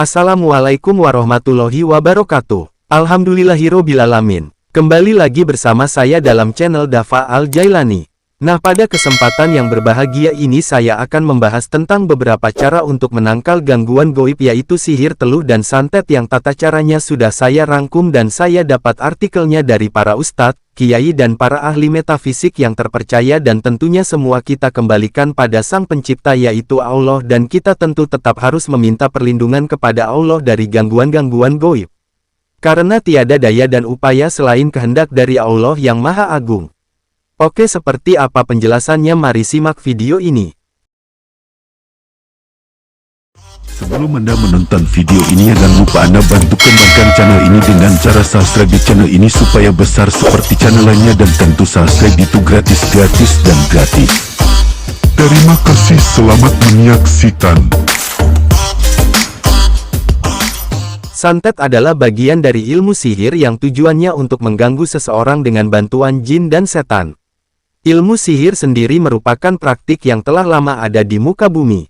Assalamualaikum warahmatullahi wabarakatuh. Alhamdulillahirobbilalamin. Kembali lagi bersama saya dalam channel Dafa Al-Jailani. Nah, pada kesempatan yang berbahagia ini saya akan membahas tentang beberapa cara untuk menangkal gangguan gaib, yaitu sihir teluh dan santet, yang tata caranya sudah saya rangkum dan saya dapat artikelnya dari para ustadz, kiai dan para ahli metafisik yang terpercaya, dan tentunya semua kita kembalikan pada Sang Pencipta yaitu Allah, dan kita tentu tetap harus meminta perlindungan kepada Allah dari gangguan-gangguan gaib. Karena tiada daya dan upaya selain kehendak dari Allah yang Maha Agung. Oke, seperti apa penjelasannya? Mari simak video ini. Sebelum Anda menonton video ini, jangan lupa Anda bantu kembangkan channel ini dengan cara subscribe di channel ini supaya besar seperti channel lainnya, dan tentu subscribe itu gratis dan gratis. Terima kasih, selamat menyaksikan. Santet adalah bagian dari ilmu sihir yang tujuannya untuk mengganggu seseorang dengan bantuan jin dan setan. Ilmu sihir sendiri merupakan praktik yang telah lama ada di muka bumi.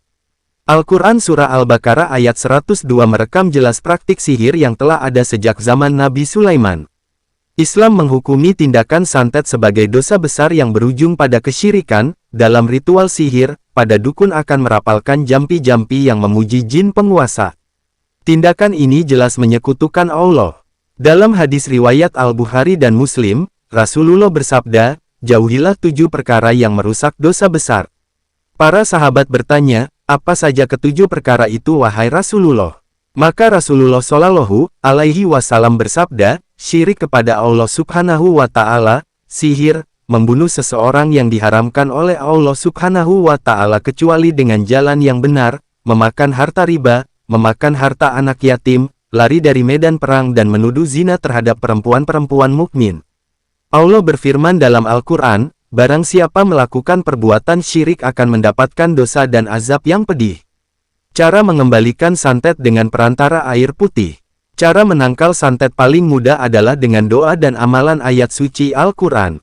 Al-Quran Surah Al-Baqarah ayat 102 merekam jelas praktik sihir yang telah ada sejak zaman Nabi Sulaiman. Islam menghukumi tindakan santet sebagai dosa besar yang berujung pada kesyirikan. Dalam ritual sihir, pada dukun akan merapalkan jampi-jampi yang memuji jin penguasa. Tindakan ini jelas menyekutukan Allah. Dalam hadis riwayat Al-Bukhari dan Muslim, Rasulullah bersabda, "Jauhilah 7 perkara yang merusak dosa besar." Para sahabat bertanya, "Apa saja ke-7 perkara itu wahai Rasulullah?" Maka Rasulullah Shallallahu Alaihi Wasallam bersabda, "Syirik kepada Allah Subhanahu wa Ta'ala, sihir, membunuh seseorang yang diharamkan oleh Allah Subhanahu wa Ta'ala kecuali dengan jalan yang benar, memakan harta riba, memakan harta anak yatim, lari dari medan perang, dan menuduh zina terhadap perempuan-perempuan mukmin." Allah berfirman dalam Al-Quran, "Barang siapa melakukan perbuatan syirik akan mendapatkan dosa dan azab yang pedih." Cara mengembalikan santet dengan perantara air putih. Cara menangkal santet paling mudah adalah dengan doa dan amalan ayat suci Al-Quran.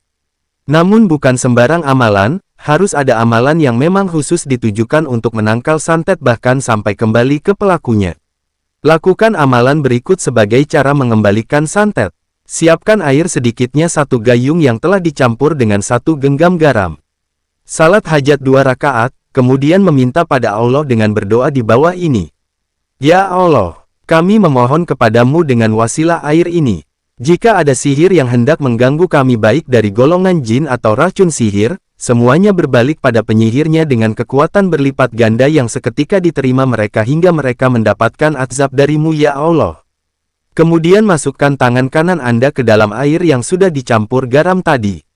Namun bukan sembarang amalan, harus ada amalan yang memang khusus ditujukan untuk menangkal santet bahkan sampai kembali ke pelakunya. Lakukan amalan berikut sebagai cara mengembalikan santet. Siapkan air sedikitnya 1 gayung yang telah dicampur dengan 1 genggam garam. Salat hajat 2 rakaat, kemudian meminta pada Allah dengan berdoa di bawah ini. "Ya Allah, kami memohon kepadamu dengan wasilah air ini. Jika ada sihir yang hendak mengganggu kami baik dari golongan jin atau racun sihir, semuanya berbalik pada penyihirnya dengan kekuatan berlipat ganda yang seketika diterima mereka hingga mereka mendapatkan azab darimu ya Allah." Kemudian masukkan tangan kanan Anda ke dalam air yang sudah dicampur garam tadi.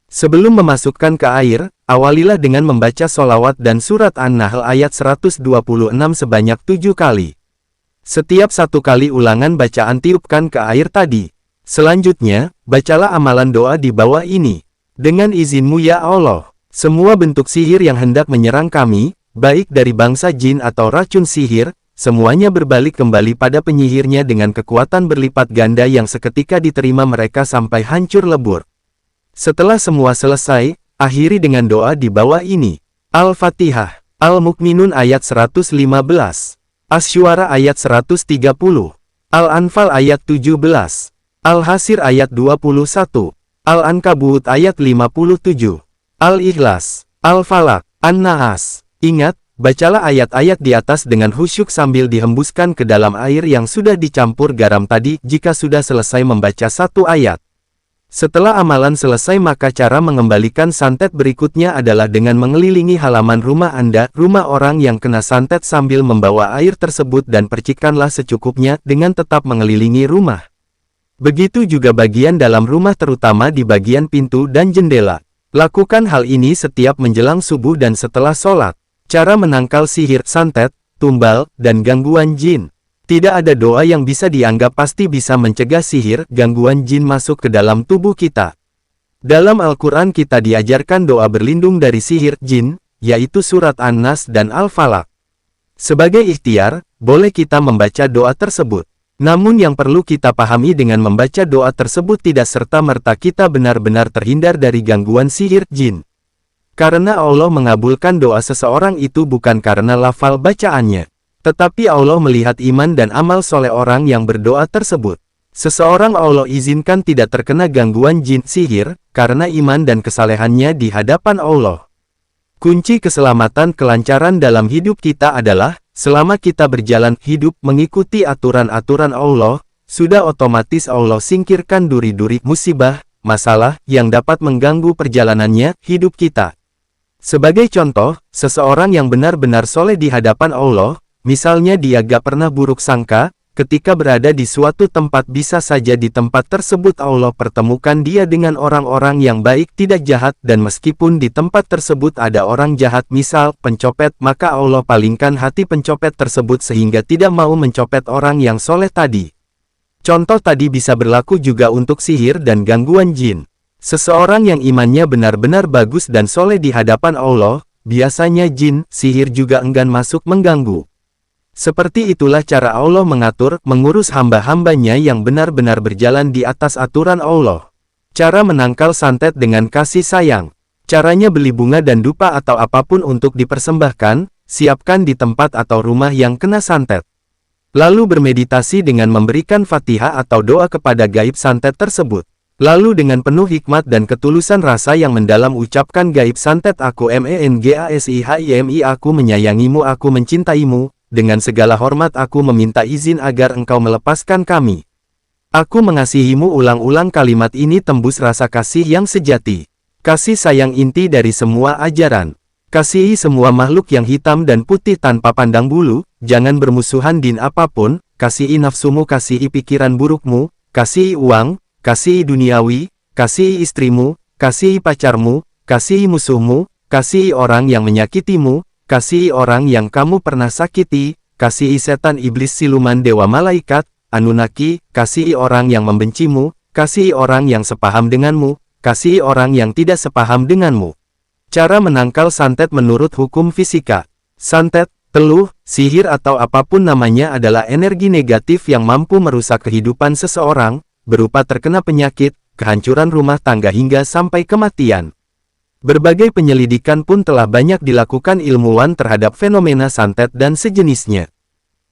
Sebelum memasukkan ke air, awalilah dengan membaca sholawat dan surat An-Nahl ayat 126 sebanyak 7 kali. Setiap 1 kali ulangan bacaan tiupkan ke air tadi. Selanjutnya, bacalah amalan doa di bawah ini. "Dengan izinmu ya Allah, semua bentuk sihir yang hendak menyerang kami, baik dari bangsa jin atau racun sihir, semuanya berbalik kembali pada penyihirnya dengan kekuatan berlipat ganda yang seketika diterima mereka sampai hancur lebur." Setelah semua selesai, akhiri dengan doa di bawah ini. Al-Fatihah. Al-Mukminun ayat 115. Asy-Syu'ara ayat 130. Al-Anfal ayat 17. Al-Hasir ayat 21. Al-Ankabut ayat 57. Al-Ikhlas. Al-Falaq. An-Naas. Ingat, bacalah ayat-ayat di atas dengan khusyuk sambil dihembuskan ke dalam air yang sudah dicampur garam tadi jika sudah selesai membaca 1 ayat. Setelah amalan selesai, maka cara mengembalikan santet berikutnya adalah dengan mengelilingi halaman rumah Anda, rumah orang yang kena santet, sambil membawa air tersebut dan percikanlah secukupnya dengan tetap mengelilingi rumah. Begitu juga bagian dalam rumah, terutama di bagian pintu dan jendela. Lakukan hal ini setiap menjelang subuh dan setelah sholat. Cara menangkal sihir, santet, tumbal, dan gangguan jin. Tidak ada doa yang bisa dianggap pasti bisa mencegah sihir, gangguan jin masuk ke dalam tubuh kita. Dalam Al-Quran kita diajarkan doa berlindung dari sihir jin, yaitu surat An-Nas dan Al-Falaq. Sebagai ikhtiar, boleh kita membaca doa tersebut. Namun yang perlu kita pahami, dengan membaca doa tersebut tidak serta-merta kita benar-benar terhindar dari gangguan sihir jin. Karena Allah mengabulkan doa seseorang itu bukan karena lafal bacaannya, Tetapi Allah melihat iman dan amal soleh orang yang berdoa tersebut. Seseorang Allah izinkan tidak terkena gangguan jin sihir, karena iman dan kesalehannya di hadapan Allah. Kunci keselamatan kelancaran dalam hidup kita adalah, selama kita berjalan hidup mengikuti aturan-aturan Allah, sudah otomatis Allah singkirkan duri-duri musibah, masalah, yang dapat mengganggu perjalanannya, hidup kita. Sebagai contoh, seseorang yang benar-benar soleh di hadapan Allah, misalnya dia gak pernah buruk sangka, ketika berada di suatu tempat bisa saja di tempat tersebut Allah pertemukan dia dengan orang-orang yang baik tidak jahat dan meskipun di tempat tersebut ada orang jahat misal pencopet maka Allah palingkan hati pencopet tersebut sehingga tidak mau mencopet orang yang soleh tadi. Contoh tadi bisa berlaku juga untuk sihir dan gangguan jin. Seseorang yang imannya benar-benar bagus dan soleh di hadapan Allah, biasanya jin, sihir juga enggan masuk mengganggu. Seperti itulah cara Allah mengatur, mengurus hamba-hambanya yang benar-benar berjalan di atas aturan Allah. Cara menangkal santet dengan kasih sayang. Caranya beli bunga dan dupa atau apapun untuk dipersembahkan, siapkan di tempat atau rumah yang kena santet. Lalu bermeditasi dengan memberikan Fatihah atau doa kepada gaib santet tersebut. Lalu dengan penuh hikmat dan ketulusan rasa yang mendalam ucapkan gaib santet aku mengasihimi aku menyayangimu aku mencintaimu. Dengan segala hormat aku meminta izin agar engkau melepaskan kami. Aku mengasihimu ulang-ulang kalimat ini tembus rasa kasih yang sejati. Kasih sayang inti dari semua ajaran. Kasihi semua makhluk yang hitam dan putih tanpa pandang bulu, jangan bermusuhan din apapun, kasihi nafsumu, kasihi pikiran burukmu, kasihi uang, kasihi duniawi, kasihi istrimu, kasihi pacarmu, kasihi musuhmu, kasihi orang yang menyakitimu, kasihi orang yang kamu pernah sakiti, kasihi setan iblis siluman dewa malaikat, Anunnaki, kasihi orang yang membencimu, kasihi orang yang sepaham denganmu, kasihi orang yang tidak sepaham denganmu. Cara menangkal santet menurut hukum fisika. Santet, teluh, sihir atau apapun namanya adalah energi negatif yang mampu merusak kehidupan seseorang, berupa terkena penyakit, kehancuran rumah tangga hingga sampai kematian. Berbagai penyelidikan pun telah banyak dilakukan ilmuwan terhadap fenomena santet dan sejenisnya.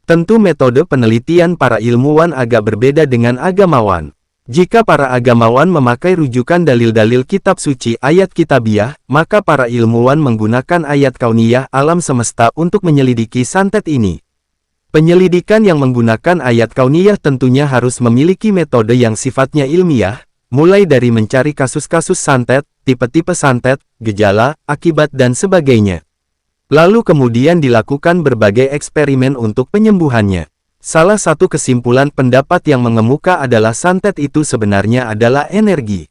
Tentu metode penelitian para ilmuwan agak berbeda dengan agamawan. Jika para agamawan memakai rujukan dalil-dalil kitab suci ayat kitabiah, maka para ilmuwan menggunakan ayat kauniyah alam semesta untuk menyelidiki santet ini. Penyelidikan yang menggunakan ayat kauniyah tentunya harus memiliki metode yang sifatnya ilmiah, mulai dari mencari kasus-kasus santet, tipe-tipe santet, gejala, akibat dan sebagainya. Lalu kemudian dilakukan berbagai eksperimen untuk penyembuhannya. Salah satu kesimpulan pendapat yang mengemuka adalah santet itu sebenarnya adalah energi.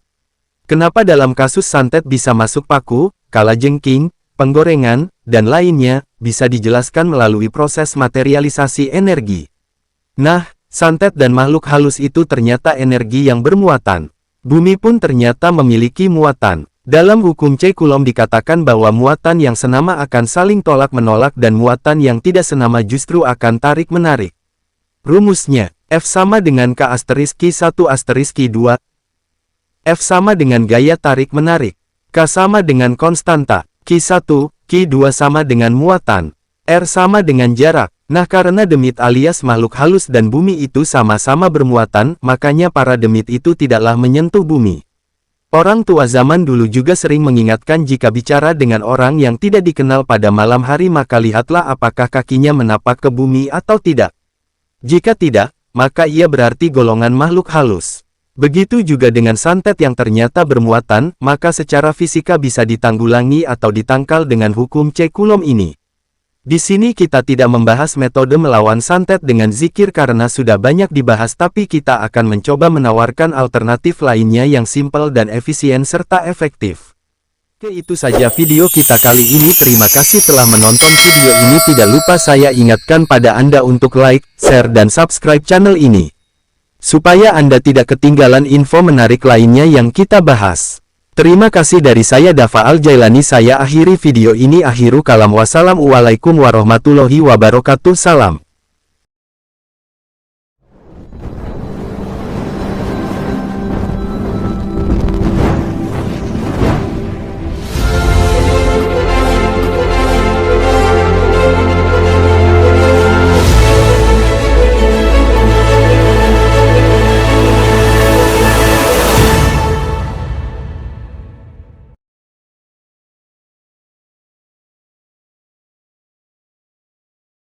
Kenapa dalam kasus santet bisa masuk paku, kalajengking, penggorengan, dan lainnya, bisa dijelaskan melalui proses materialisasi energi. Nah, santet dan makhluk halus itu ternyata energi yang bermuatan. Bumi pun ternyata memiliki muatan. Dalam hukum C. Coulomb dikatakan bahwa muatan yang senama akan saling tolak-menolak dan muatan yang tidak senama justru akan tarik-menarik. Rumusnya, F sama dengan K asterisk Q1 asterisk Q2. F sama dengan gaya tarik-menarik. K sama dengan konstanta. Q1, Q2 sama dengan muatan. R sama dengan jarak. Nah karena demit alias makhluk halus dan bumi itu sama-sama bermuatan, makanya para demit itu tidaklah menyentuh bumi. Orang tua zaman dulu juga sering mengingatkan jika bicara dengan orang yang tidak dikenal pada malam hari maka lihatlah apakah kakinya menapak ke bumi atau tidak. Jika tidak, maka ia berarti golongan makhluk halus. Begitu juga dengan santet yang ternyata bermuatan, maka secara fisika bisa ditanggulangi atau ditangkal dengan hukum C. Coulomb ini. Di sini kita tidak membahas metode melawan santet dengan zikir karena sudah banyak dibahas tapi kita akan mencoba menawarkan alternatif lainnya yang simpel dan efisien serta efektif. Oke, itu saja video kita kali ini. Terima kasih telah menonton video ini. Tidak lupa saya ingatkan pada Anda untuk like, share dan subscribe channel ini. Supaya Anda tidak ketinggalan info menarik lainnya yang kita bahas. Terima kasih dari saya Dava Al-Jailani. Saya akhiri video ini. Akhiru kalam. Wassalamualaikum warahmatullahi wabarakatuh. Salam.